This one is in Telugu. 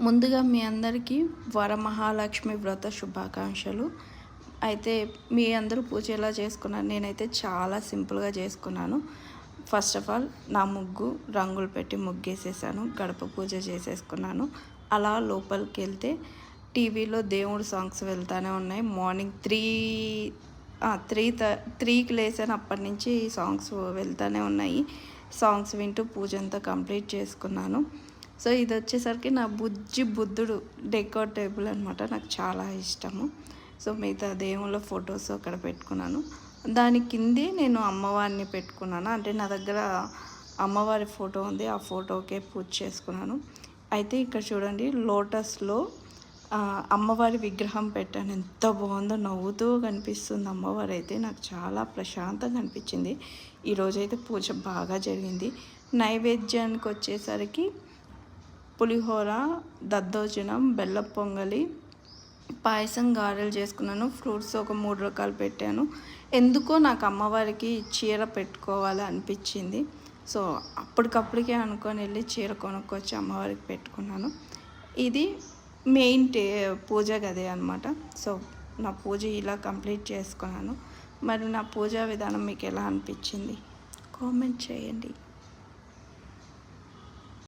ముందుగా మీ అందరికీ వరమహాలక్ష్మి వ్రత శుభాకాంక్షలు. అయితే మీ అందరూ పూజ ఎలా చేసుకున్నారు? నేనైతే చాలా సింపుల్గా చేసుకున్నాను. ఫస్ట్ ఆఫ్ ఆల్ నా ముగ్గు రంగులు పెట్టి ముగ్గేసేసాను, గడప పూజ చేసేసుకున్నాను. అలా లోపలికి వెళ్తే టీవీలో దేవుడు సాంగ్స్ వెళ్తూనే ఉన్నాయి. మార్నింగ్ 3కి లేసాను, అప్పటి నుంచి సాంగ్స్ వెళ్తూనే ఉన్నాయి. సాంగ్స్ వింటూ పూజ అంతా కంప్లీట్ చేసుకున్నాను. సో ఇది వచ్చేసరికి నా బుద్ధుడు డెకోర్ టేబుల్ అనమాట, నాకు చాలా ఇష్టము. సో మిగతా దేవుళ్ళ ఫొటోస్ అక్కడ పెట్టుకున్నాను. దాని కిందే నేను అమ్మవారిని పెట్టుకున్నాను. అంటే నా దగ్గర అమ్మవారి ఫోటో ఉంది, ఆ ఫోటోకే పూజ చేసుకున్నాను. అయితే ఇక్కడ చూడండి, లోటస్లో అమ్మవారి విగ్రహం పెట్టాను. ఎంత బాగుందో, నవ్వుతూ కనిపిస్తుంది అమ్మవారు. అయితే నాకు చాలా ప్రశాంతంగా అనిపించింది. ఈరోజైతే పూజ బాగా జరిగింది. నైవేద్యానికి వచ్చేసరికి పులిహోర, దద్దోజనం, బెల్లం పొంగలి, పాయసం, గారెలు చేసుకున్నాను. ఫ్రూట్స్ ఒక 3 రకాలు పెట్టాను. ఎందుకో నాకు అమ్మవారికి చీర పెట్టుకోవాలి అనిపించింది. సో అప్పటికప్పటికే అనుకొని వెళ్ళి చీర కొనుక్కొచ్చి అమ్మవారికి పెట్టుకున్నాను. ఇది మెయిన్ పూజ గది అనమాట. సో నా పూజ ఇలా కంప్లీట్ చేసుకున్నాను. మరి నా పూజా విధానం మీకు ఎలా అనిపించింది? కామెంట్ చేయండి.